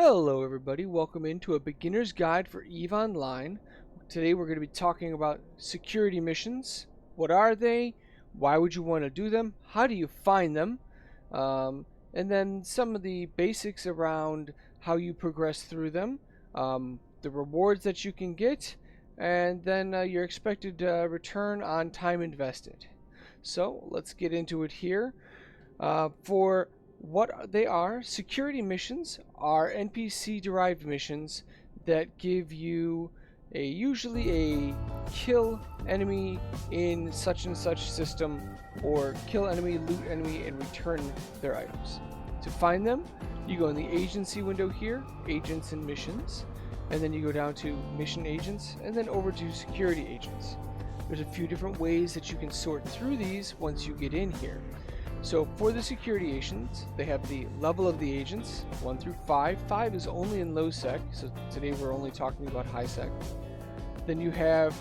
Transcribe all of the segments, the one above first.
Hello everybody, welcome into a beginner's guide for EVE Online. Today we're going to be talking about security missions. What are they? Why would you want to do them? How do you find them? And then some of the basics around how you progress through them, the rewards that you can get, and then your expected return on time invested. So let's get into it here. For what they are, security missions are NPC derived missions that give you usually a kill enemy in such and such system, or kill enemy, loot enemy, and return their items. To find them, you go in the agency window here, agents and missions, and then you go down to mission agents, and then over to security agents. There's a few different ways that you can sort through these once you get in here. So for the security agents, they have the level of the agents, 1 through 5. 5 is only in low sec, so today we're only talking about high sec. Then you have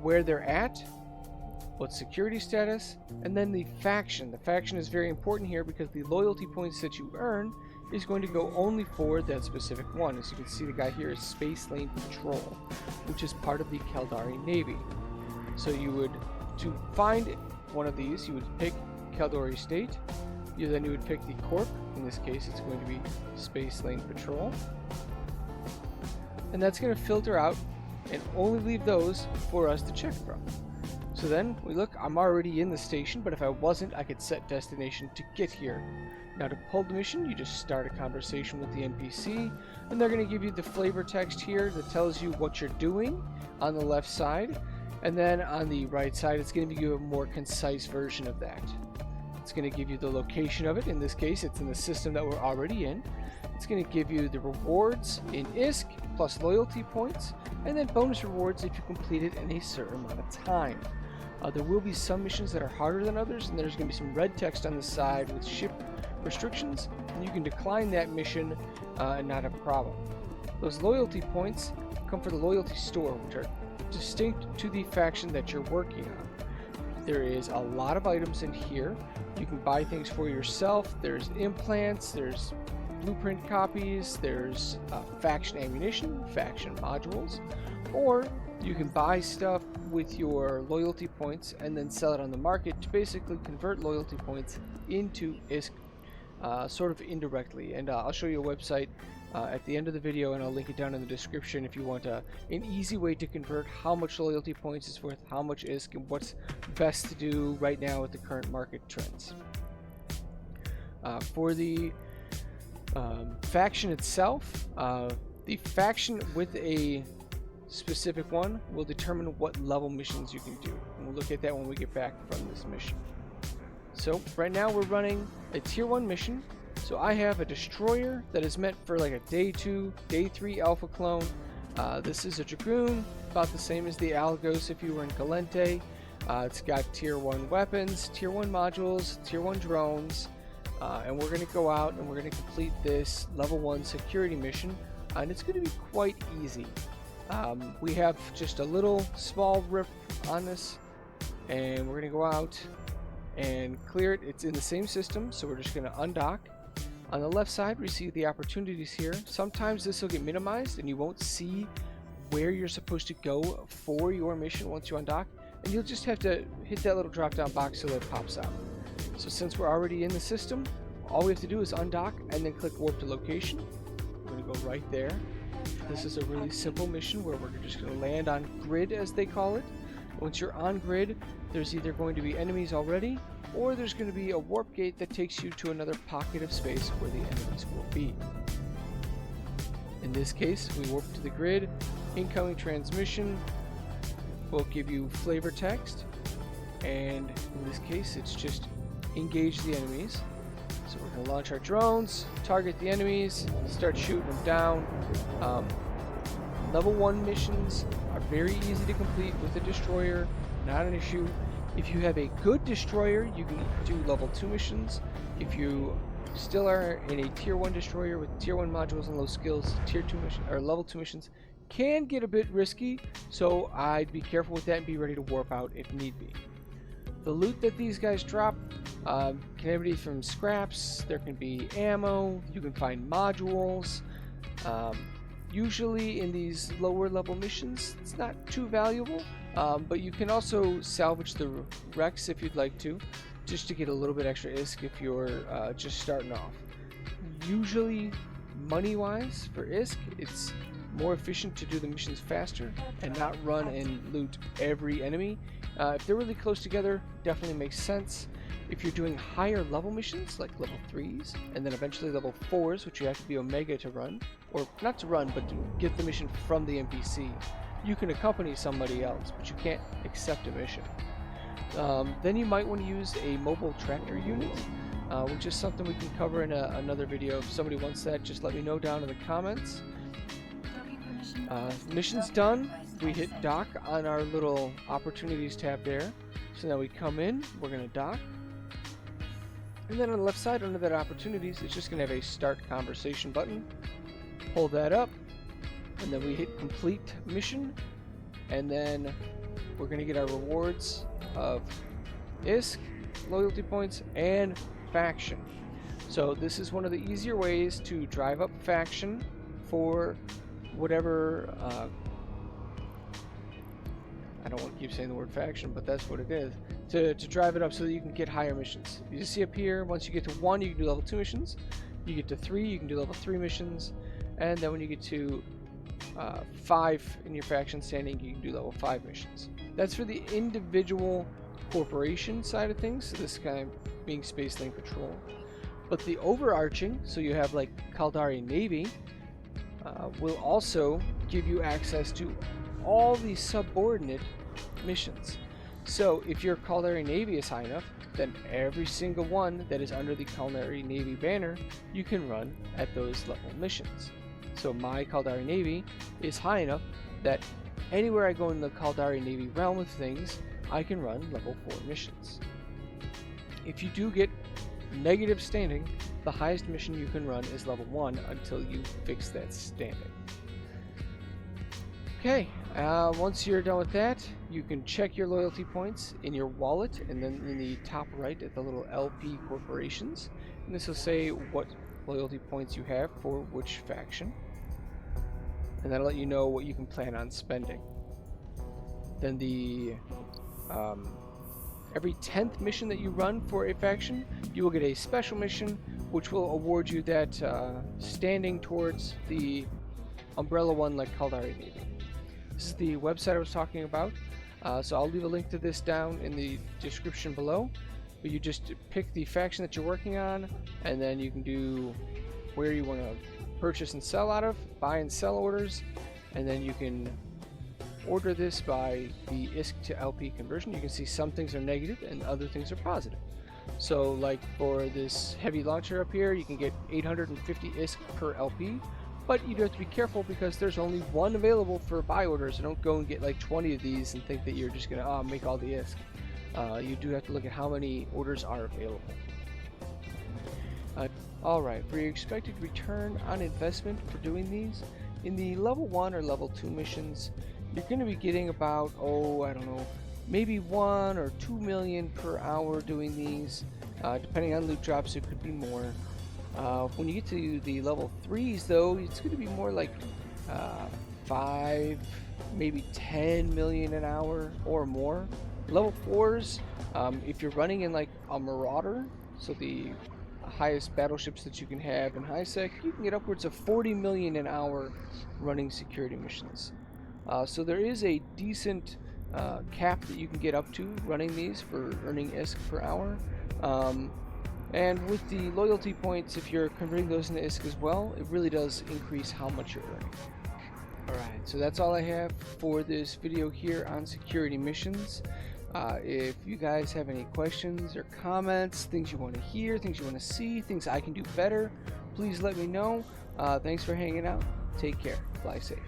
where they're at, what security status, and then the faction. The faction is very important here because the loyalty points that you earn is going to go only for that specific one. As you can see, the guy here is Space Lane Patrol, which is part of the Caldari Navy. So you would, to find one of these, you would pick Caldari State. Then you would pick the Corp. In this case, it's going to be Space Lane Patrol. And that's going to filter out and only leave those for us to check from. So then we look, I'm already in the station, but if I wasn't, I could set destination to get here. Now to pull the mission, you just start a conversation with the NPC, and they're going to give you the flavor text here that tells you what you're doing on the left side. And then on the right side, it's going to give you a more concise version of that. It's going to give you the location of it. In this case, it's in the system that we're already in. It's going to give you the rewards in ISK plus loyalty points, and then bonus rewards if you complete it in a certain amount of time. There will be some missions that are harder than others, and there's going to be some red text on the side with ship restrictions, and you can decline that mission and not have a problem. Those loyalty points come from the loyalty store, which are distinct to the faction that you're working on. There is a lot of items in here. You can buy things for yourself. There's implants, there's blueprint copies, there's faction ammunition, faction modules, or you can buy stuff with your loyalty points and then sell it on the market to basically convert loyalty points into ISK sort of indirectly. And I'll show you a website at the end of the video, and I'll link it down in the description if you want an easy way to convert how much loyalty points is worth how much ISK and what's best to do right now with the current market trends. For the faction itself, the faction with a specific one will determine what level missions you can do, and we'll look at that when we get back from this mission. So right now we're running a tier 1 mission. So I have a destroyer that is meant for like a day 2, day 3 alpha clone. This is a Dragoon, about the same as the Algos if you were in Calente. It's got tier 1 weapons, tier 1 modules, tier 1 drones, and we're going to go out and we're going to complete this level 1 security mission, and it's going to be quite easy. We have just a little small rip on this, and we're going to go out and clear it. It's in the same system, so we're just going to undock. On the left side, we see the opportunities here. Sometimes this will get minimized and you won't see where you're supposed to go for your mission once you undock, and you'll just have to hit that little drop down box so that it pops out. So since we're already in the system, all we have to do is undock and then click warp to location. We're going to go right there. This is a really simple mission where we're just going to land on grid, as they call it. Once you're on grid, there's either going to be enemies already, or there's going to be a warp gate that takes you to another pocket of space where the enemies will be. In this case, we warp to the grid. Incoming transmission will give you flavor text, and in this case it's just engage the enemies. So we're going to launch our drones, target the enemies, start shooting them down. Level 1 missions are very easy to complete with a destroyer, not an issue. If you have a good destroyer, you can do level 2 missions. If you still are in a tier 1 destroyer with tier 1 modules and low skills, tier 2 mission or level 2 missions can get a bit risky, so I'd be careful with that and be ready to warp out if need be. The loot that these guys drop can everything from scraps, there can be ammo, you can find modules, Usually in these lower level missions, it's not too valuable, but you can also salvage the wrecks if you'd like to, just to get a little bit extra ISK if you're just starting off. Usually, money-wise for ISK, it's more efficient to do the missions faster and not run and loot every enemy. If they're really close together, definitely makes sense. If you're doing higher level missions, like level 3s, and then eventually level 4s, which you have to be Omega to run, or not to run, but to get the mission from the NPC, you can accompany somebody else, but you can't accept a mission. Then you might want to use a mobile tractor unit, which is something we can cover in another video. If somebody wants that, just let me know down in the comments. Mission's done. We hit dock on our little opportunities tab there. So now we come in, we're going to dock. And then on the left side under that opportunities, it's just going to have a start conversation button. Hold that up, and then we hit complete mission. And then we're going to get our rewards of ISK, loyalty points, and faction. So this is one of the easier ways to drive up faction for whatever, I don't want to keep saying the word faction, but that's what it is, to drive it up so that you can get higher missions. You just see up here, once you get to 1, you can do level 2 missions. You get to 3, you can do level 3 missions. And then when you get to 5 in your faction standing, you can do level 5 missions. That's for the individual corporation side of things, so this guy being Space Lane Patrol. But the overarching, so you have like Caldari Navy, will also give you access to all these subordinate missions. So if your Caldari Navy is high enough, then every single one that is under the Caldari Navy banner, you can run at those level missions. So my Caldari Navy is high enough that anywhere I go in the Caldari Navy realm of things, I can run level 4 missions. If you do get negative standing, the highest mission you can run is level 1 until you fix that standing. Okay, once you're done with that, you can check your loyalty points in your wallet, and then in the top right at the little LP corporations, and this will say what loyalty points you have for which faction, and that'll let you know what you can plan on spending. Then the every 10th mission that you run for a faction, you will get a special mission which will award you that standing towards the umbrella one like Caldari Navy. This is the website I was talking about, so I'll leave a link to this down in the description below. But you just pick the faction that you're working on, and then you can do where you want to purchase and sell out of, buy and sell orders, and then you can order this by the ISK to LP conversion. You can see some things are negative and other things are positive. So like for this heavy launcher up here, you can get 850 ISK per LP, but you do have to be careful because there's only one available for buy orders, so don't go and get like 20 of these and think that you're just going to make all the ISK. You do have to look at how many orders are available. Alright, for your expected return on investment for doing these, in the level 1 or level 2 missions, you're going to be getting about, I don't know, maybe 1 or 2 million per hour doing these. Depending on loot drops, it could be more. When you get to the level 3s though, it's going to be more like 5, maybe 10 million an hour or more. Level 4s, if you're running in like a Marauder, so the highest battleships that you can have in HiSec, you can get upwards of 40 million an hour running security missions. So there is a decent cap that you can get up to running these for earning ISK per hour. And with the loyalty points, if you're converting those into ISK as well, it really does increase how much you're earning. Alright, so that's all I have for this video here on security missions. If you guys have any questions or comments, things you want to hear, things you want to see, things I can do better, please let me know. Thanks for hanging out. Take care. Fly safe.